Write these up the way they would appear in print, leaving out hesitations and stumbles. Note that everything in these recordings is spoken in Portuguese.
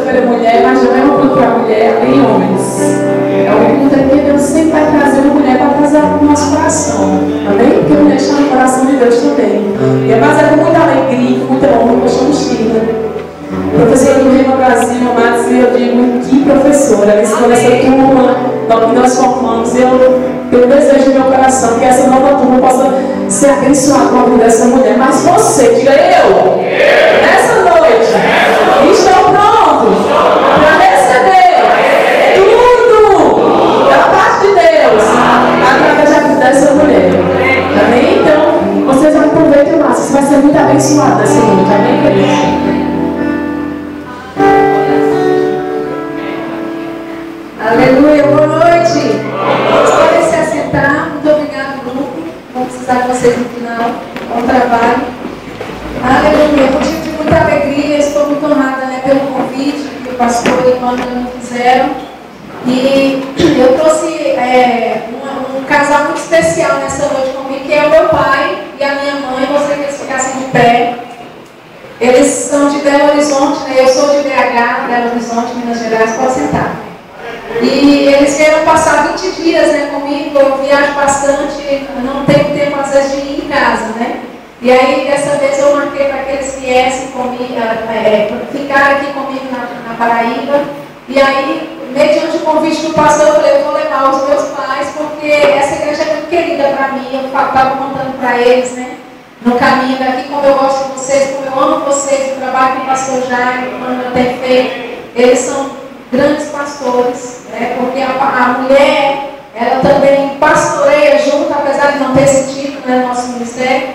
segunda-feira mulher, mas já é um culto para mulher, amém, homens? É um culto que Deus sempre vai trazer uma mulher para trazer o nosso coração, amém? Porque a mulher está no coração de Deus também. E é mais com muita alegria, com muita honra, nós somos Tina. Professora do Rema Brasil, amados, e eu digo, que professora, nessa turma que nós formamos, eu desejo no meu coração que essa nova turma possa ser abençoada com a vida dessa mulher. Mas você, diga eu, nessa noite, estou pronto para receber tudo da parte de Deus através da vida dessa mulher. Amém? Então, vocês aproveitem mais, você vai ser muito abençoado nessa noite. Amém, queridos? Aleluia, boa noite. Vocês podem se assentar. Muito obrigado, grupo. Vamos precisar de vocês no final. Bom trabalho. Aleluia. Motivo de muita alegria. Estou muito honrada, né, pelo convite que o pastor e a irmã me fizeram. E eu trouxe um casal muito especial nessa noite comigo, que é o meu pai e a minha mãe. Gostaria que eles ficassem de pé. Eles são de Belo Horizonte, né? Eu sou de BH, Belo Horizonte, Minas Gerais. Pode sentar. E eles vieram passar 20 dias, né, comigo. Eu viajo bastante, não tenho tempo às vezes de ir em casa, né? E aí dessa vez eu marquei para que eles viessem comigo, ficar aqui comigo na Paraíba. E aí, mediante o convite do pastor, eu falei, eu vou levar os meus pais, porque essa igreja é muito querida para mim. Eu estava contando para eles, né, no caminho daqui, como eu gosto de vocês, como eu amo vocês, o trabalho que o pastor Jair e o Mano tem feito. Eles são grandes pastores, né? Porque a mulher, ela também pastoreia junto, apesar de não ter esse título, né, no nosso ministério.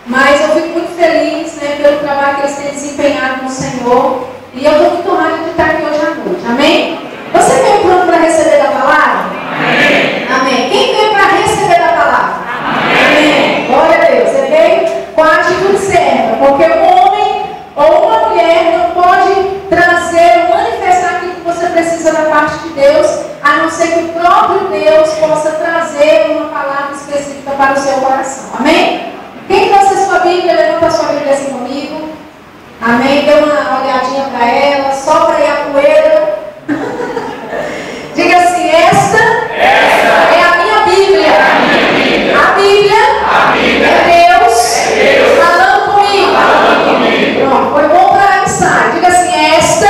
Mas eu fico muito feliz, né, pelo trabalho que eles têm desempenhado no Senhor. E eu estou muito honrada de estar aqui hoje à noite. Amém? Você veio pronto para receber da palavra? Amém. Amém. Quem veio para receber da palavra? Amém. Glória a Deus. Você veio com a atitude certa, porque um homem ou uma mulher não pode trazer, manifestar aquilo que você precisa da parte de Deus, a não ser que o próprio Deus possa trazer uma palavra específica para o seu coração. Amém? Quem trouxe a sua Bíblia, levanta a sua Bíblia assim comigo. Amém? Dê uma olhadinha para ela, sopra aí a poeira. Diga assim, esta é a minha Bíblia. A Bíblia é Deus falando comigo. Pronto, foi bom para ensaio. Diga assim, esta é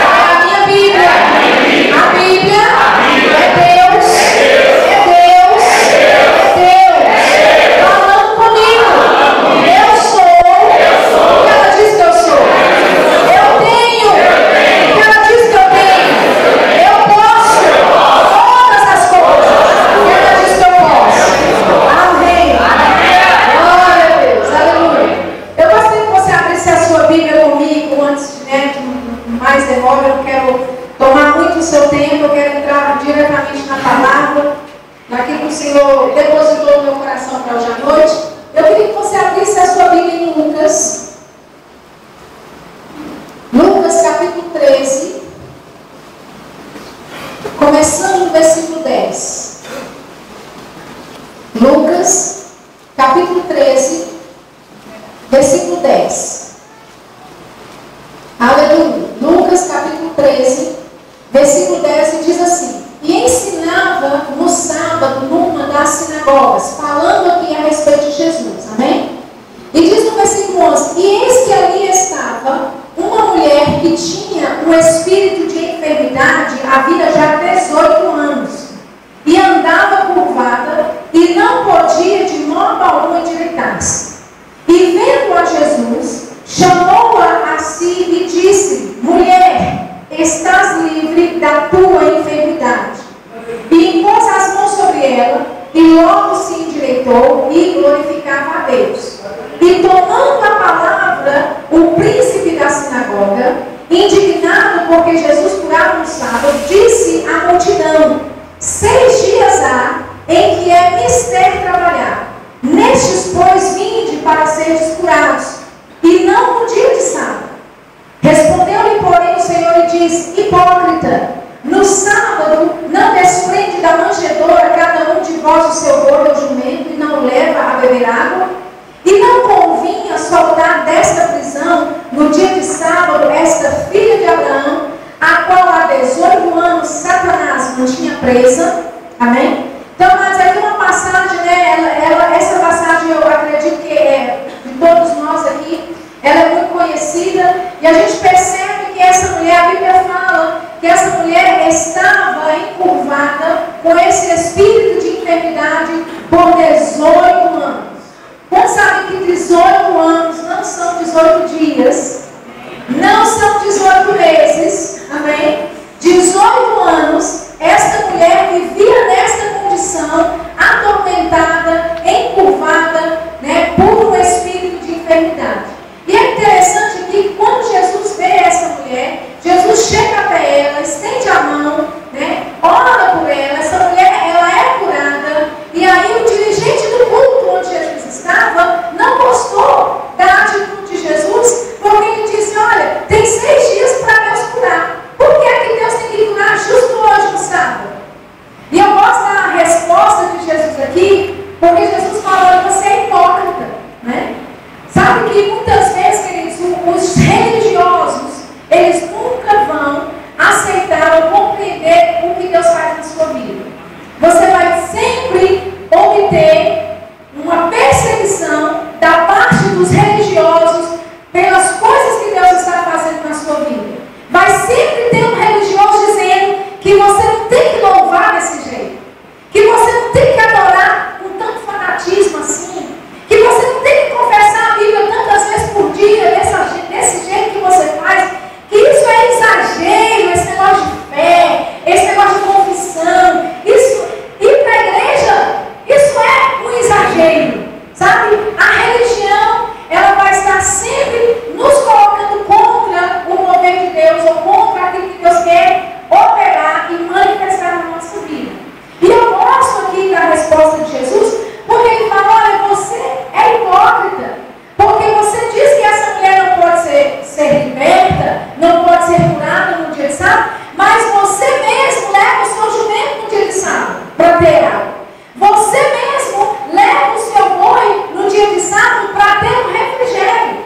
a minha Bíblia. A Bíblia é Deus. Falando comigo. Eu sou o que ela diz que eu sou. Eu tenho o que ela diz que eu tenho. Eu posso todas as coisas que ela diz que eu posso. Amém. Glória a Deus. Aleluia. Eu gostaria que você abrisse a sua Bíblia comigo antes, né, de mais demora. Eu não quero tomar muito o seu tempo, eu quero entrar diretamente na palavra, naquilo que o Senhor depositou no meu coração para hoje à noite. Eu queria que você abrisse a sua Bíblia em Lucas. Lucas capítulo 13, começando no versículo 10. Lucas capítulo 13, versículo 10. Aleluia. Lucas capítulo 13, versículo 10, diz assim: e ensinava no sábado numa das sinagogas, falando aqui a respeito de Jesus. Amém? E diz no versículo 11: e eis que ali estava uma mulher que tinha um espírito de enfermidade havia já 18 anos, e andava curvada, e não podia de modo algum endireitar-se. E vendo a Jesus, chamou-a a si e disse: mulher, estás livre da tua enfermidade. E impôs as mãos sobre ela, e logo se endireitou e glorificava a Deus. E tomando a palavra, o príncipe da sinagoga, indignado porque Jesus curava no sábado, disse à multidão: 6 dias há em que é mister trabalhar. Nestes, pois, vinde para seres curados, e não no dia de sábado. Respondeu-lhe, porém, o Senhor e disse: hipócrita, no sábado não desprende da manjedoura cada um de vós o seu boi ou jumento, e não o leva a beber água? E não convinha soltar desta prisão, no dia de sábado, esta filha de Abraão, qual 18 anos Satanás mantinha presa. Amém? Então, mas aqui uma passagem, né? Essa passagem eu acredito que é de todos nós aqui, ela é muito conhecida, e a gente percebe que essa mulher, a Bíblia fala que essa mulher estava encurvada com esse espírito de enfermidade por 18 anos. Quando sabe que 18 anos não são 18 dias, não são 18 meses, amém? 18 anos, esta mulher vivia nesta condição, atormentada, encurvada, né, por um espírito de enfermidade. E é interessante que quando Jesus vê essa mulher, Jesus chega até ela, estende a mão, né, ora por ela, essa mulher ela é curada, e aí o dirigente do culto onde Jesus estava não gostou da atitude de Jesus, porque ele disse, olha, tem 6 dias para Deus curar. Por que é que Deus tem que curar justo hoje no sábado? E eu gosto da resposta de Jesus aqui, porque Jesus falou, você é hipócrita, né? Sabe que muitas vezes, queridos, os religiosos, eles nunca vão aceitar ou compreender o que Deus faz na sua vida. Você vai sempre obter uma perseguição da parte dos religiosos pelas coisas que Deus está fazendo na sua vida. Vai sempre ter um religioso dizendo que você não tem que louvar desse jeito, que você não tem que adorar com tanto fanatismo assim, que você não tem que confessar a Bíblia tantas vezes por dia, desse jeito que você faz, que isso é exagero, esse negócio de fé, esse negócio de confissão, isso, ir para a igreja, isso é um exagero, sabe? A religião, ela vai estar sempre nos colocando contra o mover de Deus, ou contra aquilo que Deus quer operar e manifestar na nossa vida. E eu gosto aqui da resposta de Jesus, porque ele fala, olha, você é hipócrita, porque você diz que essa mulher não pode ser liberta, não pode ser curada no dia de sábado, mas você mesmo leva o seu jumento no dia de sábado para ter água. Você mesmo leva o seu boi no dia de sábado para ter um refrigério.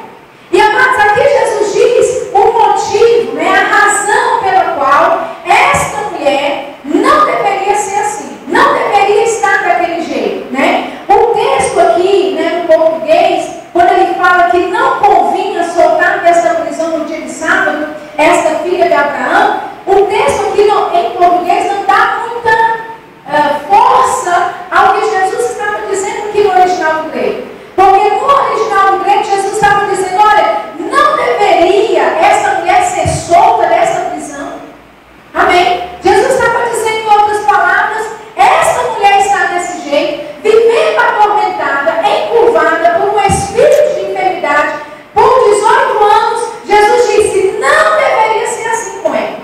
E amados, aqui Jesus diz o motivo, né, a razão pela qual esta mulher não deveria ser assim, não deveria estar daquele jeito, né? O texto aqui, né, no português, quando ele fala que não convinha soltar dessa prisão no dia de sábado, esta filha de Abraão, o texto aqui em português não dá muita força ao que Jesus estava dizendo aqui no original do grego. Porque no original do grego, Jesus estava dizendo, olha, não deveria essa mulher ser solta dessa prisão. Amém? Jesus estava dizendo em outras palavras, essa mulher está desse jeito, vivendo atormentada, encurvada por um espírito de enfermidade, por 18 anos. Jesus disse, não deveria ser assim com ela.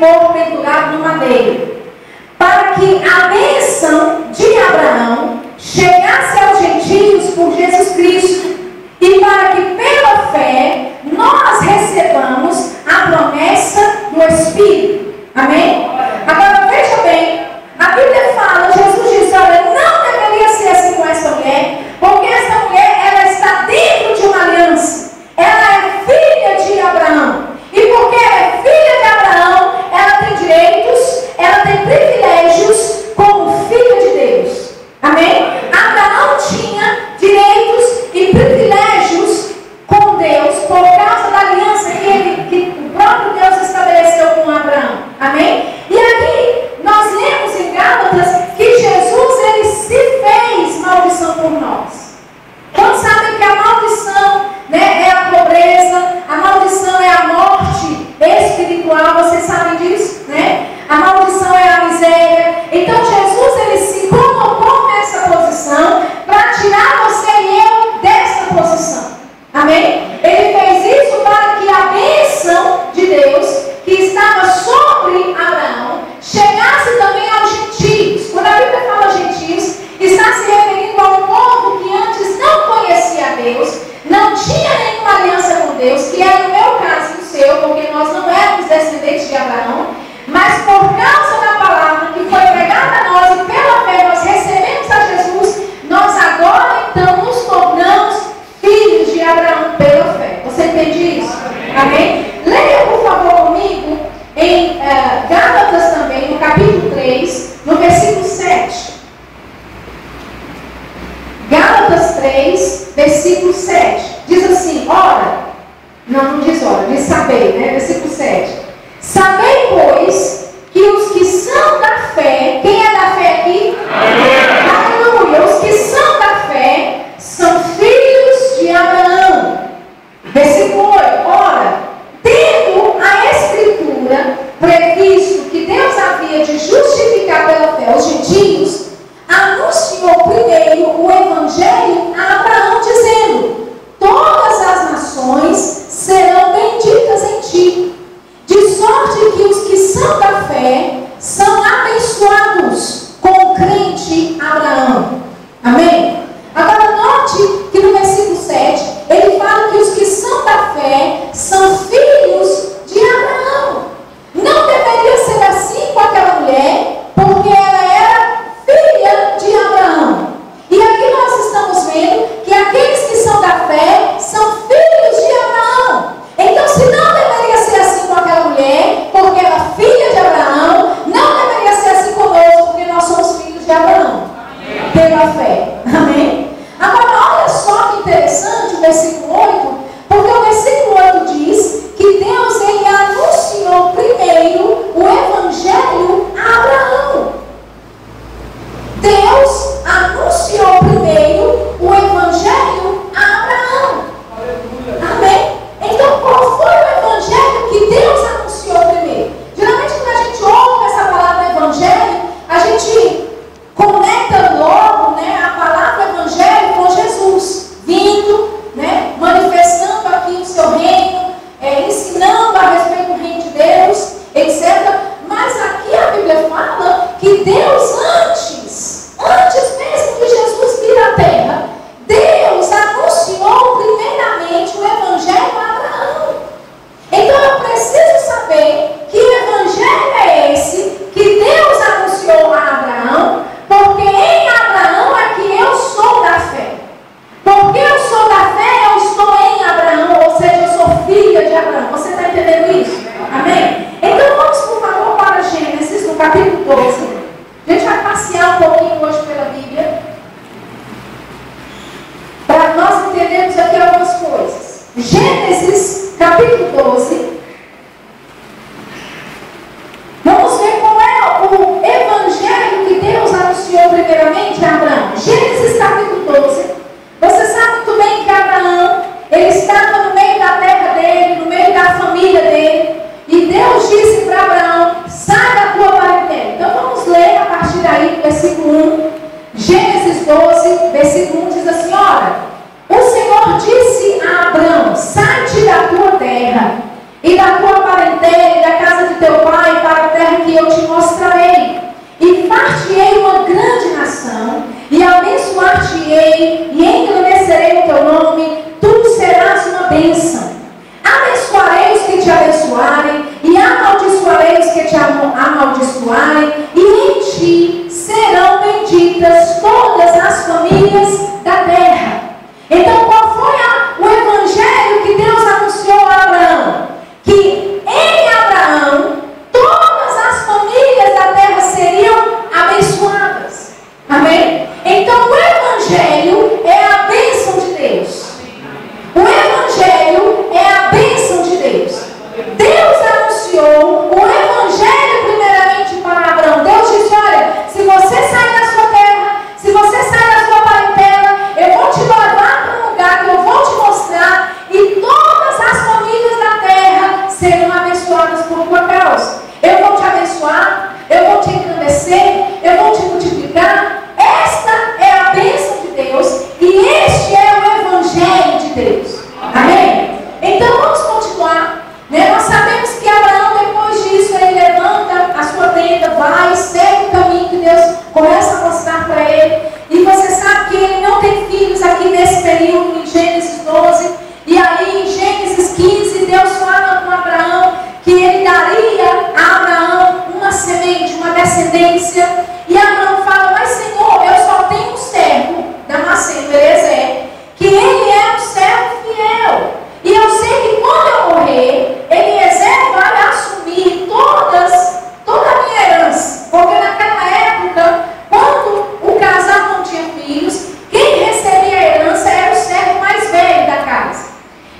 for pendurado no madeiro, para que a bênção de Abraão chegasse aos gentios por Jesus Cristo, e para que pela fé nós recebamos a promessa do Espírito. Amém? Agora veja bem, a Bíblia fala, Jesus diz, olha, não deveria ser assim com essa mulher, porque essa mulher, ela está dentro de uma aliança, ela é filha de Abraão, e porque ela é filha de Abraão, ela tem direitos, ela tem privilégios como filha de Deus. Amém? Abraão tinha direitos e privilégios com Deus por causa da aliança que o próprio Deus estabeleceu com Abraão. Amém? E aqui nós lemos em Gálatas que Jesus, ele se fez maldição por nós. Todos sabem que a maldição, né, é a pobreza, a maldição é a morte espiritual, vocês sabem disso, né? A maldição é a miséria. Então Jesus, ele se colocou nessa posição para tirar você e eu dessa posição. Amém? Ele fez isso para que a bênção de Deus, que estava sobre Abraão, chegasse também aos gentios. Quando a Bíblia fala gentios, está se referindo a um povo que antes não conhecia a Deus, não tinha nenhuma aliança com Deus, que era o meu caso e o seu, porque nós não éramos descendentes de Abraão, mas por causa da palavra que foi pregada a nós e pela fé nós recebemos a Jesus, nós agora então nos tornamos filhos de Abraão pela fé. Você entende isso? Amém? Leia por favor comigo em Gálatas também, no capítulo 3, no versículo 7. Gálatas 3, versículo 7. Diz assim, ora, não diz ora, diz saber, né? Versículo 7. Sabei, pois, que os que são da fé, quem é da fé aqui? Aleluia! Os que são da fé são filhos de Abraão. Versículo 8. Ora, tendo a Escritura previsto que Deus havia de justificar pela fé os gentios, anunciou primeiro o Evangelho a Abraão, dizendo: todas as nações serão benditas em ti. De sorte que os que são da fé são abençoados com o crente Abraão. Amém? Agora note que no versículo 7, ele fala que os que são da fé são filhos de Abraão. Não deveria ser assim com aquela mulher, porque ela era filha de Abraão. E aqui nós estamos vendo que aqueles que são da fé são filhos de Abraão. Então, se não deveria ser assim com aquela mulher, porque ela é filha de Abraão, não deveria ser assim conosco, porque nós somos filhos de Abraão. Amém. Pela fé. Amém? Agora, olha só que interessante o versículo 8, porque o versículo 8 diz que Deus, ele anunciou primeiro o Evangelho a Abraão. Deus anunciou primeiro o Evangelho a Abraão. Amém? Então, qual foi o Evangelho que Deus anunciou primeiro? Geralmente, quando a gente ouve essa palavra Evangelho, a gente conecta logo, né, a palavra Evangelho com Jesus, vindo, né, manifestando aqui o seu reino, ensinando a respeito do reino de Deus, etc. Mas aqui a Bíblia fala que Deus antes mesmo que Jesus vir à terra, Deus anunciou primeiramente o Evangelho a Abraão. Então eu preciso saber que Evangelho é esse que Deus anunciou a Abraão, porque em Abraão é que eu sou da fé. Porque eu sou da fé, eu estou em Abraão, ou seja, eu sou filha de Abraão. Você está entendendo isso? Amém? Então vamos, por favor, para Gênesis, no capítulo 12. A gente vai passear um pouquinho hoje pela Bíblia, para nós entendermos aqui algumas coisas. Gênesis, capítulo 12. Vamos ver qual é o Evangelho que Deus anunciou primeiramente a Abraão. Gênesis, capítulo 12. Você sabe muito bem que Abraão, ele estava no meio da terra dele, no meio da família dele, e Deus disse para Abraão: sai da tua parentela. Então vamos ler a partir daí, versículo 1. Gênesis 12, versículo 1 diz assim: ora, o Senhor disse a Abraão: sai-te da tua terra e da tua parentela e da casa de teu pai para eu te mostrarei, e far-te-ei uma grande nação, e abençoar-te-ei, e engrandecerei o teu nome, tu serás uma bênção. Abençoarei os que te abençoarem, e amaldiçoarei os que te amaldiçoarem, e em ti serão benditas todas as famílias da terra. Então, qual foi o evangelho que Deus anunciou a Abraão? Que em Abraão todas as famílias da terra seriam abençoadas. Amém? Então, o evangelho é a bênção de Deus. O evangelho é a bênção de Deus. Deus anunciou o evangelho primeiramente para Abraão. Deus disse: olha, se você sair da sua terra, se você sair da sua parentela, eu vou te levar para um lugar que eu vou te mostrar, e todas as famílias da terra serão abençoadas por tua causa. Eu vou te abençoar, eu vou te engrandecer, eu vou te multiplicar. Esta é a bênção de Deus, e este é o evangelho de Deus. Amém? Então vamos continuar. Nós sabemos que Abraão, depois disso, ele levanta a sua tenda, vai, segue o caminho que Deus começa a mostrar para ele. E você sabe que ele não tem filhos aqui nesse período, em Gênesis 12. E aí, em Gênesis 15, Deus fala com Abraão que ele daria a Abraão uma semente, uma descendência. E Abraão fala: mas Senhor, eu só tenho um servo, Damasceno, Eliezer, que ele é um servo fiel. E eu sei que quando eu morrer, Eliezer vai assumir toda a minha herança. Porque naquela época, quando o casal não tinha filhos, quem recebia a herança era o servo mais velho da casa.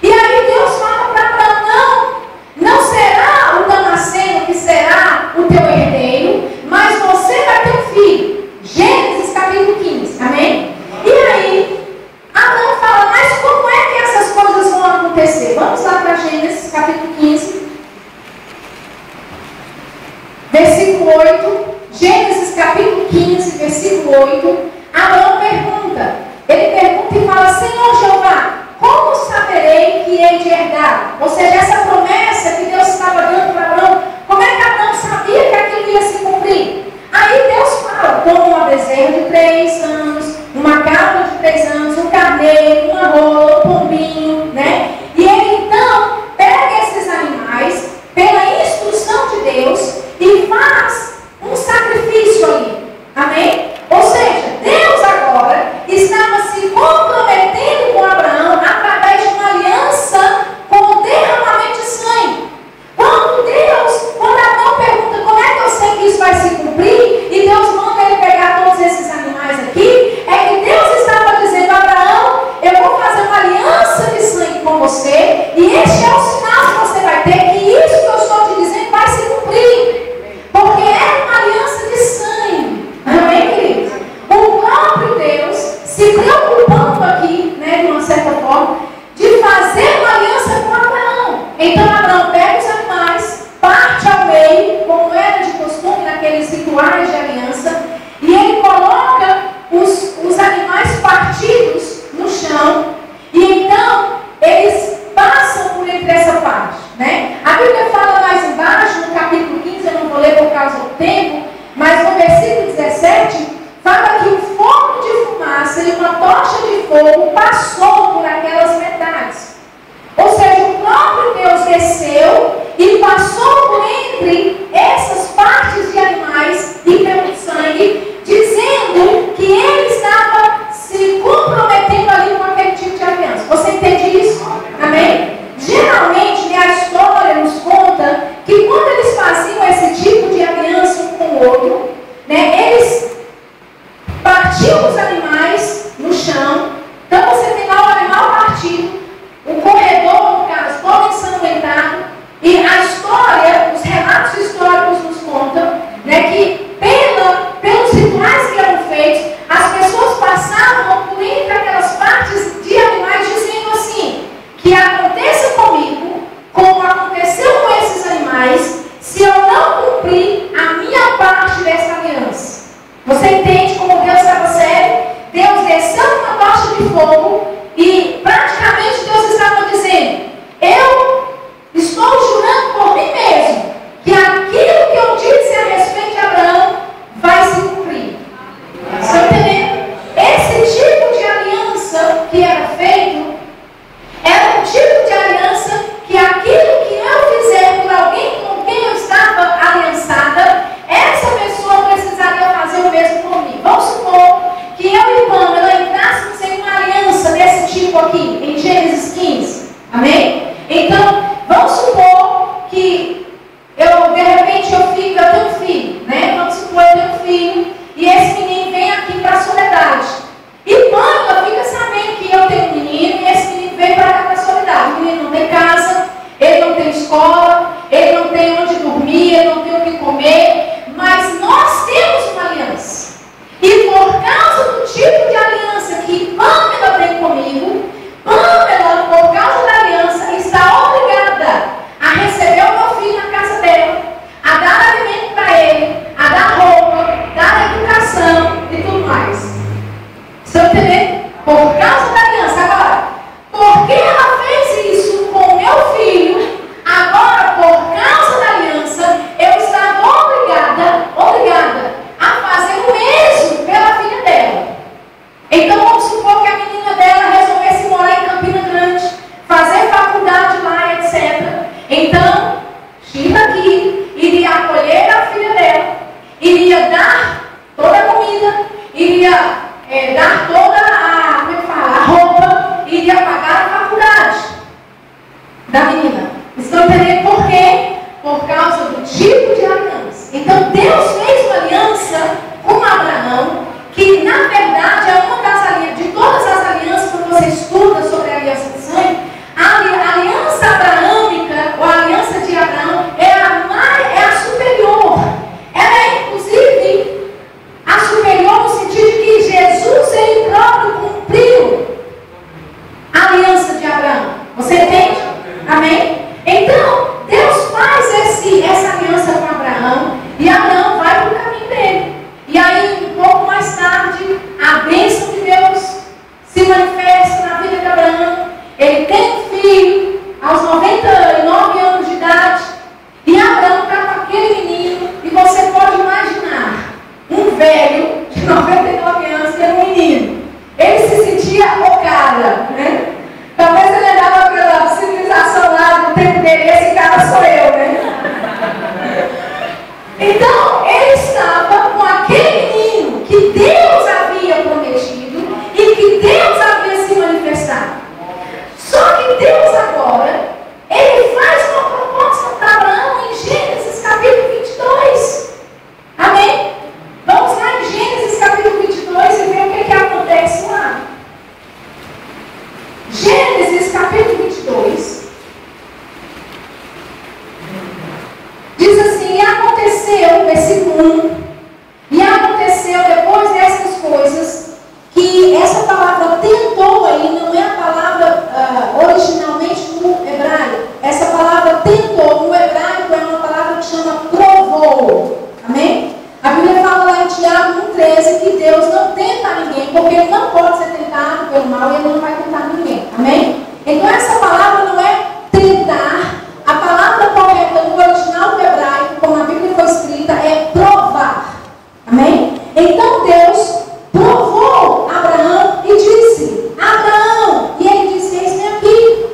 E aí Deus fala para Abraão: não será o Damasceno que será o teu herdeiro, mas você vai ter um filho. Gênesis capítulo 15, amém? E aí Abraão fala: mas como é que essas coisas vão acontecer? Vamos lá para Gênesis capítulo 15, versículo 8. Gênesis capítulo 15, versículo 8. Abraão pergunta. Ele pergunta e fala: Senhor Jeová, como saberei que hei de herdar? Ou seja, essa promessa que Deus estava dando para Abraão, como é que Abraão sabia que aquilo ia se cumprir? Aí Deus fala: como uma bezerra de 3 anos, uma cabra de 3 anos, um carneiro, uma rola, um pombinho, né? E ele então pega esses animais pela instrução de Deus e faz um sacrifício ali. Amém? Ou seja, Deus agora estava se comprometendo com Abraão através de uma aliança com o derramamento de sangue. Quando Abraão pergunta: como é que eu sei que isso vai se cumprir? E Deus manda ele pegar todos esses animais aqui. É que Deus estava dizendo: Abraão, eu vou fazer uma aliança de sangue com você, e este é o sinal que você vai ter, que isso que eu estou te dizendo vai se cumprir. Porque é uma aliança de sangue. Amém, queridos? O próprio Deus se preocupando aqui, né, de uma certa forma, de fazer uma aliança com Abraão. Então Abraão pega os animais, parte ao meio, como era de costume naqueles rituais de aliança, e ele coloca os animais partidos no chão, e então eles passam por entre essa parte, né? A Bíblia fala mais embaixo, no capítulo 15, eu não vou ler por causa do tempo, mas no versículo 17, fala que o fogo de fumaça e uma tocha de fogo passou por aquelas metades. Ou seja, o próprio Deus desceu e passou por entre essas partes de animais e pelo sangue, dizendo que ele estava se comprometendo ali com aquele tipo de aliança. Você entende isso? Amém? da menina. Escanteio por quê? Por causa do tipo de aliança. Então Deus fez uma aliança com Abraão, que na verdade é uma das alianças, de todas as alianças, quando você estuda sobre a aliança de sangue, a aliança abraâmica, ou a aliança de Abraão, é a superior. Ela é inclusive a superior no sentido de que Jesus, ele próprio cumpriu a aliança de Abraão. Você entende? Amém? Então, Deus faz essa aliança com Abraão, e Abraão vai para o caminho dele. E aí, um pouco mais tarde, a bênção de Deus se manifesta na vida de Abraão. Ele tem um filho aos 99 anos de idade, e Abraão está com aquele menino, e você pode imaginar um velho de 99 anos que era um menino. Ele se sentia o cara, né? Talvez ele andava pela civilização lá do tempo dele, esse cara sou eu, né? Então, ele estava com aquele menino que Deus havia prometido e que Deus havia se manifestado. Só que Deus agora, ele faz uma proposta para Abraão em Gênesis capítulo 22. Amém? Vamos lá em Gênesis capítulo 22 e ver o que acontece lá. Gênesis capítulo 22 diz assim: e aconteceu, versículo 1, e aconteceu depois dessas coisas, que essa palavra tentou aí, não é a palavra originalmente no hebraico. Essa palavra tentou no hebraico é uma palavra que chama provou. Amém? A Bíblia fala lá em Tiago 1,13 que Deus não tenta ninguém, porque ele não pode ser tentado pelo mal e ele não vai tentar ninguém. Amém? Então essa palavra não é tentar. A palavra correta no original do hebraico, como a Bíblia foi escrita, é provar. Amém? Então Deus provou Abraão e disse: Abraão, e ele disse: eis-me aqui.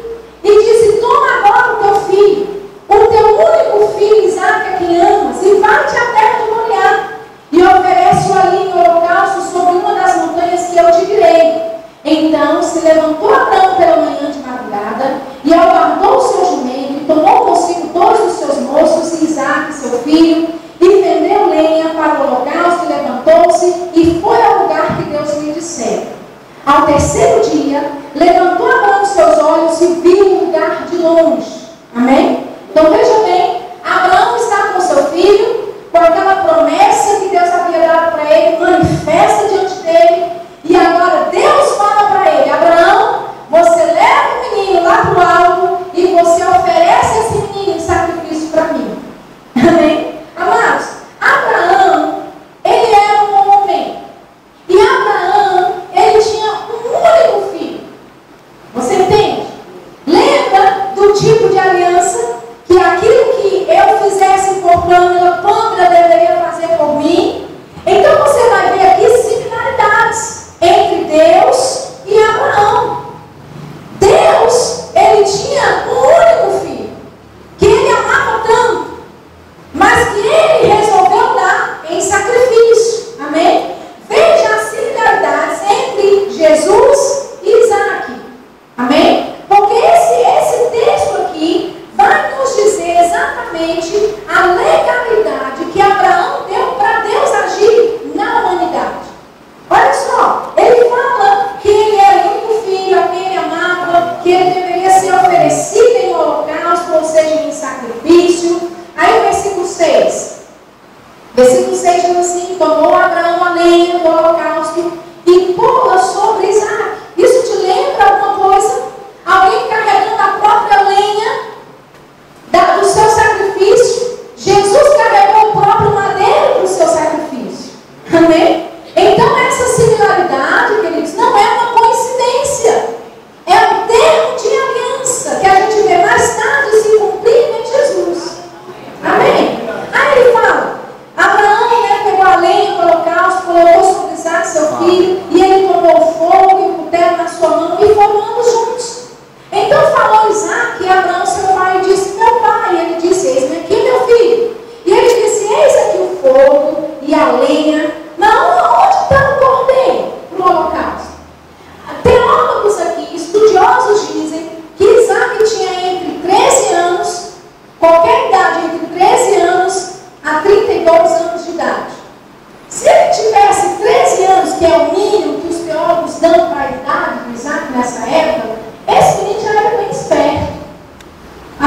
E disse: toma agora o teu filho, o teu único filho Isaque, a quem amas, e vai-te à terra de Moriá, e oferece-o ali em holocausto sobre uma das montanhas que eu te direi. Então se levantou Abraão pela manhã de madrugada, e aguardou o seu jumento, e tomou consigo todos os seus moços, e Isaque, seu filho, e fendeu lenha para o holocausto, e levantou-se, e foi ao lugar que Deus lhe dissera. Ao terceiro dia, levantou Abraão os seus olhos e viu o lugar de longe. Amém? Então veja bem, Abraão está com seu filho, com aquela promessa que Deus havia dado para ele, manifesta diante dele, e agora Deus fala para ele: Abraão, você leva o menino lá para o alto e você oferece esse menino em sacrifício para mim. Amém? Amados, Abraão, ele era um homem, e Abraão, ele tinha um único filho. Você entende? Lembra do tipo de aliança? Que aquilo que eu fizesse por Pâmela, Pâmela deveria fazer por mim. Então você vai ver aqui similaridades entre Deus e Abraão. Deus, ele tinha um único filho, que ele amava tanto, mas que ele resolveu dar em sacrifício. Amém? Veja as similaridades entre Jesus e Isaque. Amém? Porque esse texto aqui vai nos dizer exatamente a legalidade que Abraão deu para Deus agir na humanidade. Olha só, ele fala que ele era o único filho a quem ele amava, que ele deveria ser oferecido em holocausto, ou seja, em sacrifício. Aí o versículo 6. Versículo 6 diz assim: tomou Abraão a lenha do holocausto e pô-la sobre Isaque. Isso te lembra alguma coisa? Alguém carregando a própria lenha do seu sacrifício?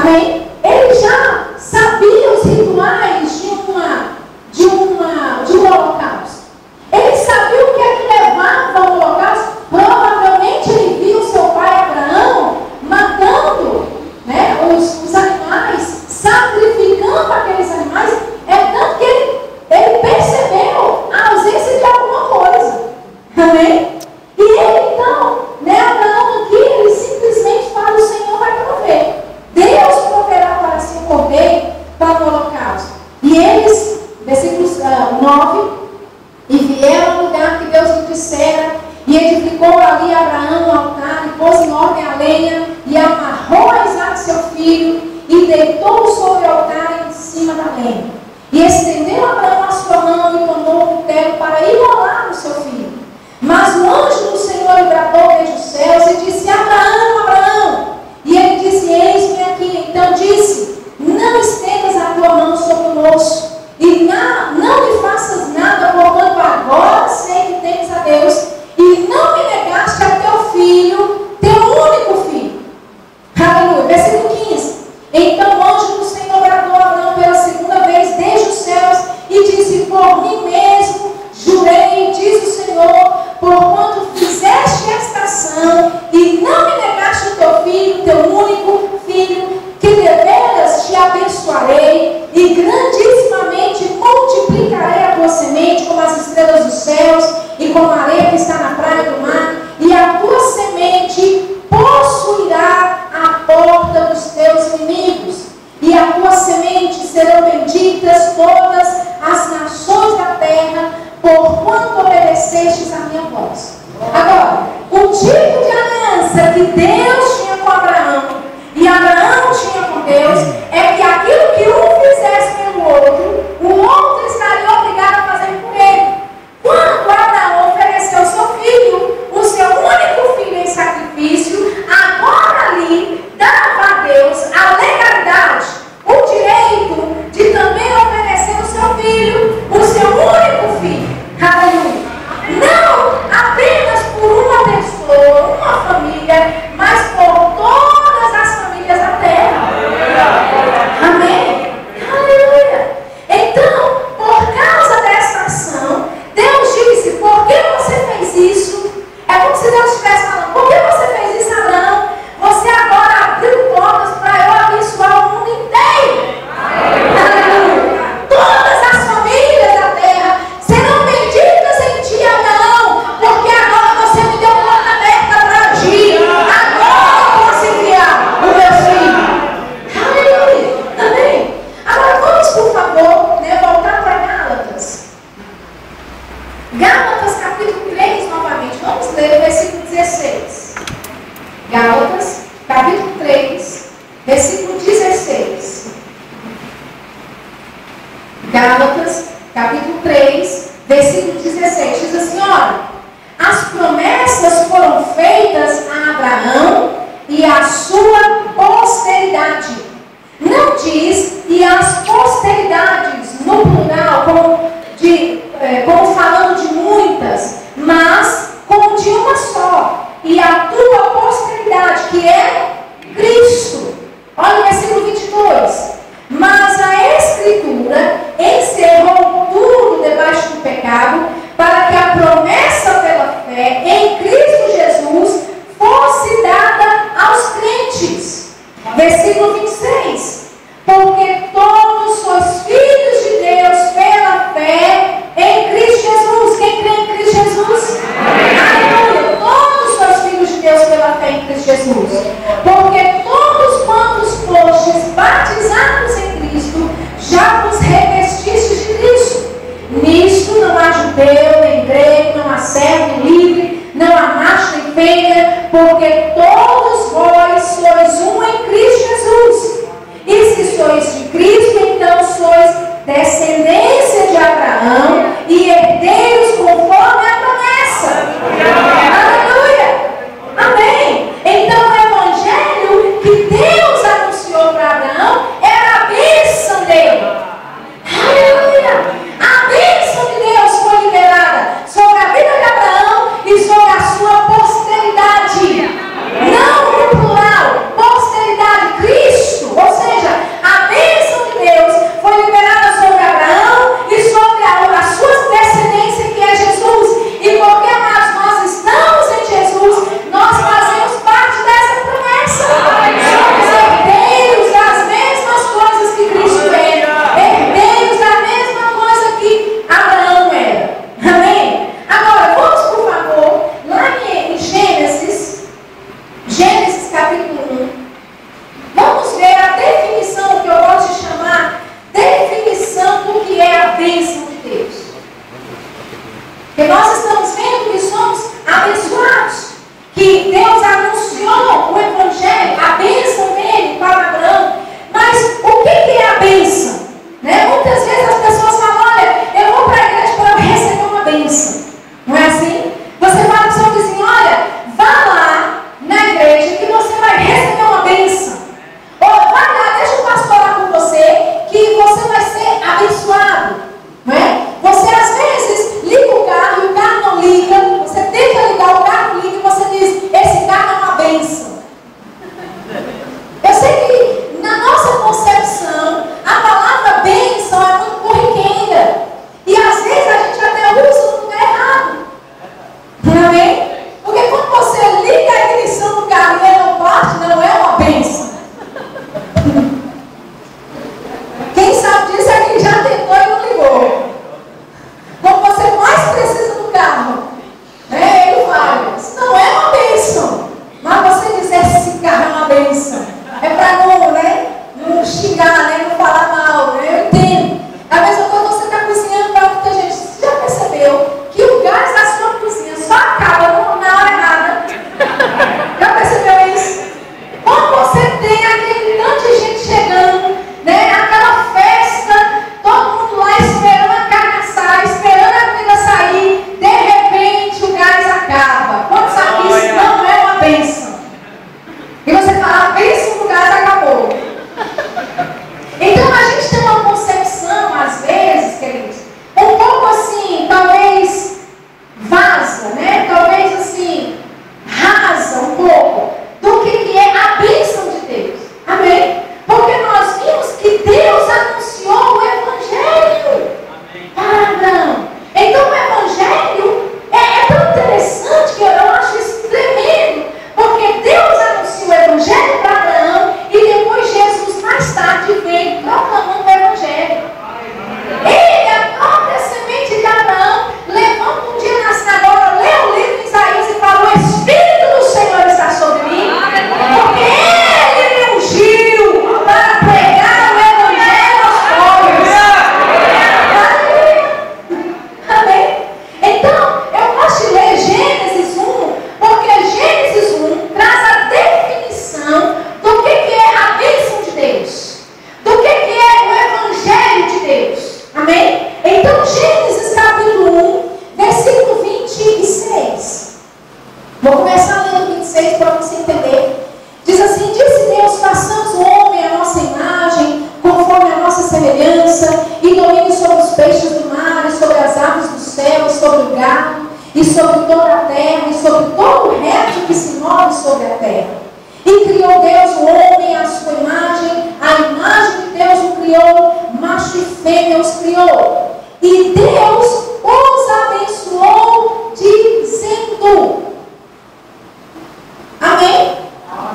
Amém? Ele já sabia os rituais de um holocausto. Ele sabia o que é que levava ao holocausto. Provavelmente ele viu seu pai Abraão matando, né, os animais, sacrificando aqueles animais. É tanto que ele percebeu a ausência de alguma coisa. Amém? E ele então, né, Abraão aqui, ele simplesmente fala: o Senhor vai prover. Deus proverá para si um cordeiro para o holocausto. E eles, versículo 9, e vieram ao lugar que Deus lhe dissera, e edificou ali Abraão um altar, e pôs em ordem a lenha, e amarrou a Isaque seu filho, e deitou sobre o altar em cima da lenha. E estendeu Abraão a sua mão e tomou o cutelo para imolar o seu filho. Mas o anjo do Senhor lhe bradou desde os céus e disse: Abraão, Abraão. E ele disse: eis-me aqui. Então disse: não estendas a tua mão sobre o moço, e não lhe faças nada, porquanto agora sei que tens a Deus, e não me negaste a teu filho, teu único filho. Aleluia. Versículo 15. Então o anjo do Senhor bradou a Abraão pela segunda vez desde os céus e disse: por mim mesmo jurei, diz o Senhor, porquanto fizeste esta ação e não me negaste o teu filho, teu único filho, que deveras te abençoarei e grandissimamente multiplicarei a tua semente como as estrelas dos céus e como a areia que está na praia do mar, e a tua semente possuirá a porta dos teus inimigos, e a tua semente serão benditas todas as nações da terra, porquanto obedecestes a minha voz. Agora, o tipo de aliança que Deus tinha com Abraão e Abraão tinha com Deus é que aquilo que um fizesse pelo outro, o outro estaria obrigado a fazer por ele. Quando Abraão ofereceu seu filho, o seu único filho em sacrifício, agora ali dava a Deus a legalidade, o direito de também oferecer o seu filho, o seu único filho. Aleluia. Não apenas por uma pessoa, uma família, mas por todas as famílias da terra. Amém? Aleluia. Então, por causa dessa ação, Deus disse: por que você fez isso? É como se Deus estivesse falando: por que você fez isso, Abraão? Você agora abriu portas para eu abençoar o mundo inteiro. Aleluia. Todas as famílias da terra serão benditas em ti, Abraão, porque agora você me deu porta aberta para agir. Agora eu posso enviar o meu filho. Aleluia. Amém? Agora vamos, por favor, né, voltar para Gálatas. Gálatas capítulo 3 novamente. Vamos ler o versículo 16. Gálatas capítulo 3, versículo 16. Gálatas capítulo 3, versículo 16. Diz assim: olha, as promessas foram feitas a Abraão e a sua posteridade. Não diz e as posteridades no plural, como falando de muitas, mas como de uma só. E a tua posteridade, que é Cristo. Olha o versículo 22. Mas a Escritura encerrou tudo debaixo do pecado, para que a promessa pela fé em Cristo Jesus fosse dada aos crentes. Versículo 26. Porque todos sois filhos de Deus pela fé em Cristo Jesus. Quem crê em Cristo Jesus? Aleluia. Todos sois filhos de Deus pela fé em Cristo Jesus. Porque todos quantos fostes batizados em Cristo, já vos revestistes de Cristo. Nisto não há judeu nem grego, não há servo nem livre, não há macho nem fêmea, porque todos vós sois um em Cristo Jesus. E se sois de Cristo, então sois descendência de Abraão e herdeiros conforme a promessa. Aleluia! Amém! Então o evangelho que Deus anunciou para Abraão era a bênção dele. Aleluia! A bênção de Deus foi liberada sobre a vida de Abraão e sobre a sua posteridade. e sobre toda a terra, e sobre todo o resto que se move sobre a terra. E criou Deus o homem à sua imagem, a imagem de Deus o criou, macho e fêmea os criou. E Deus os abençoou dizendo, amém?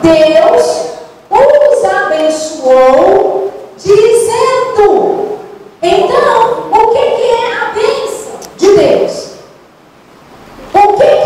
Deus os abençoou dizendo. Então, o que é a bênção de Deus? O que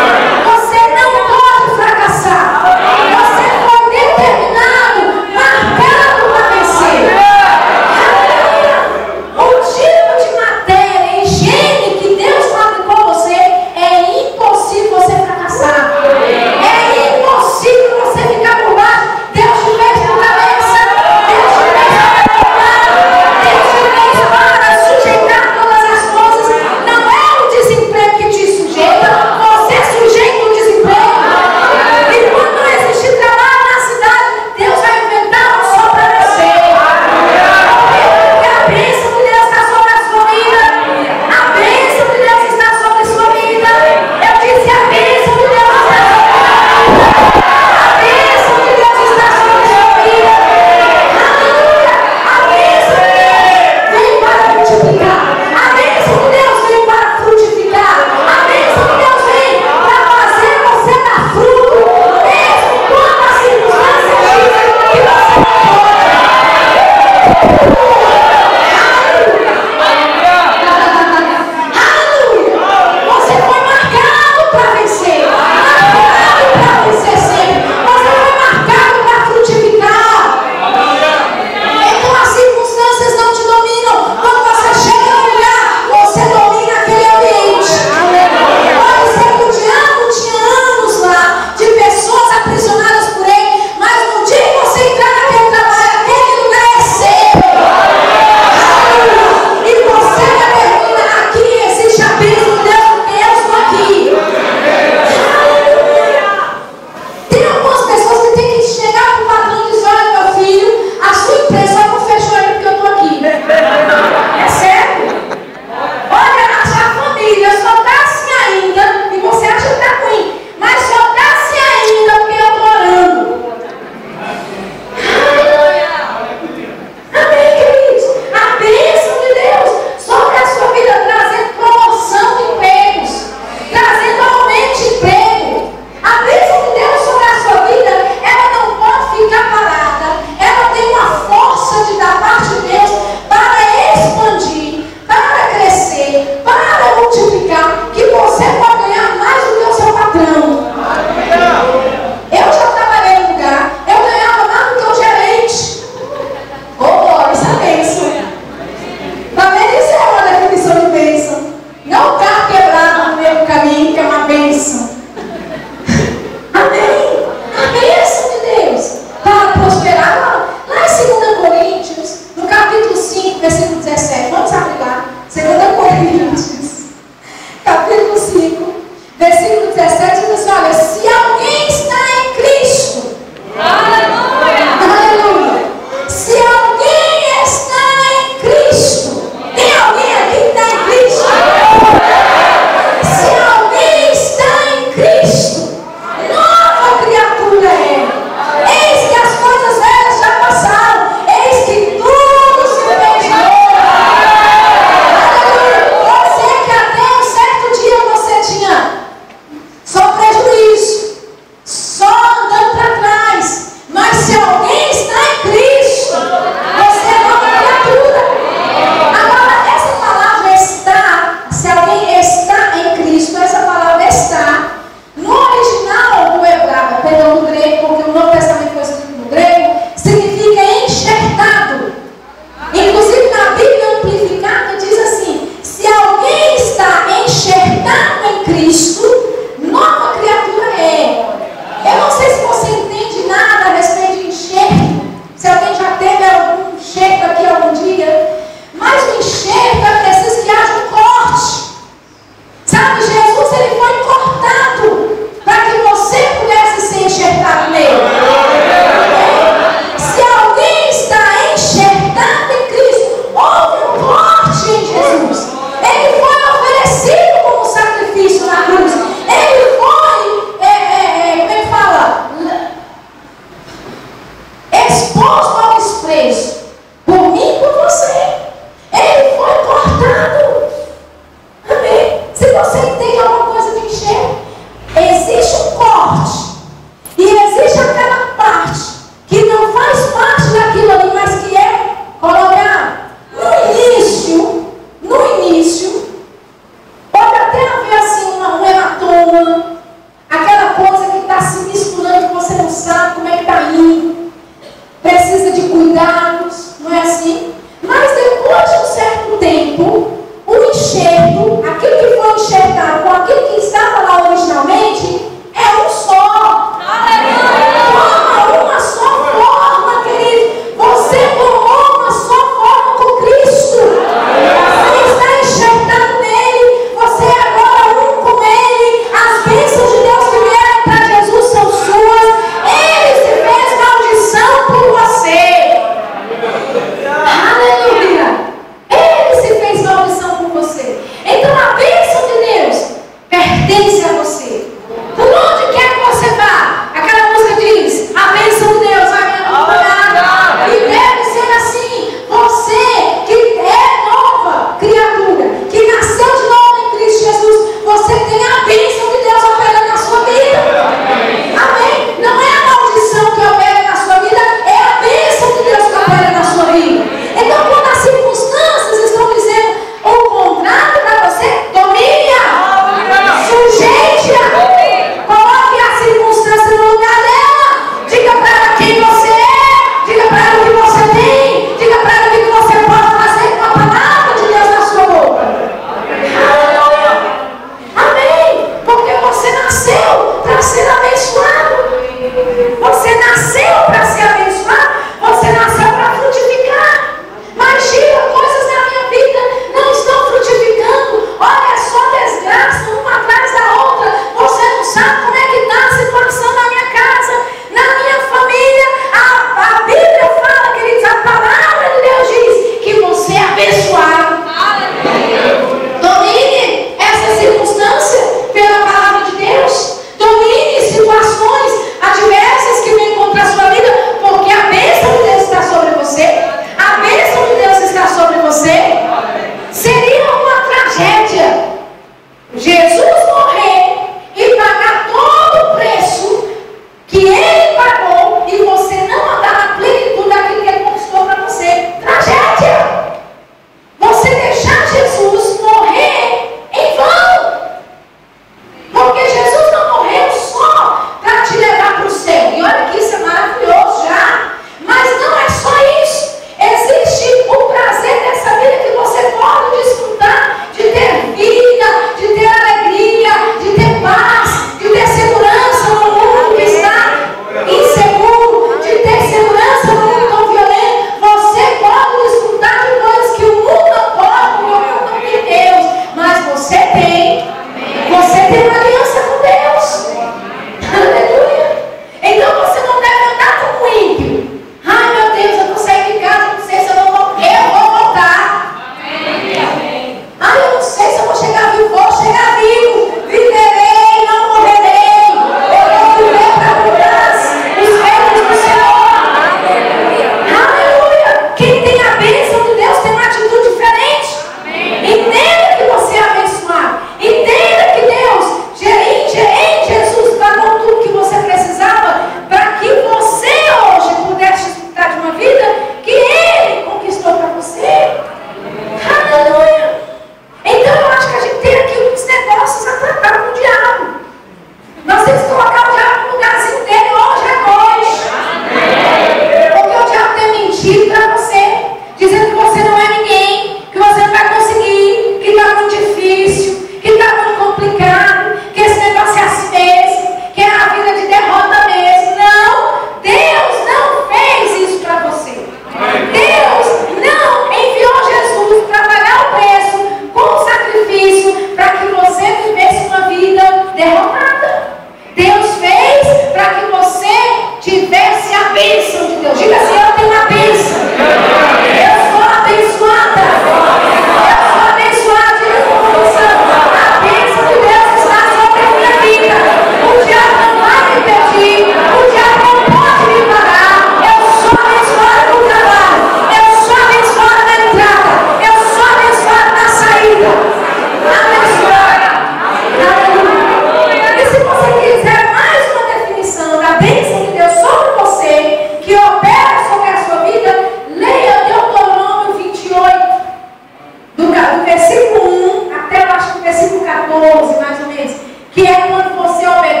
versículo 1 até eu acho que o versículo 14, mais ou menos, que é quando você obedece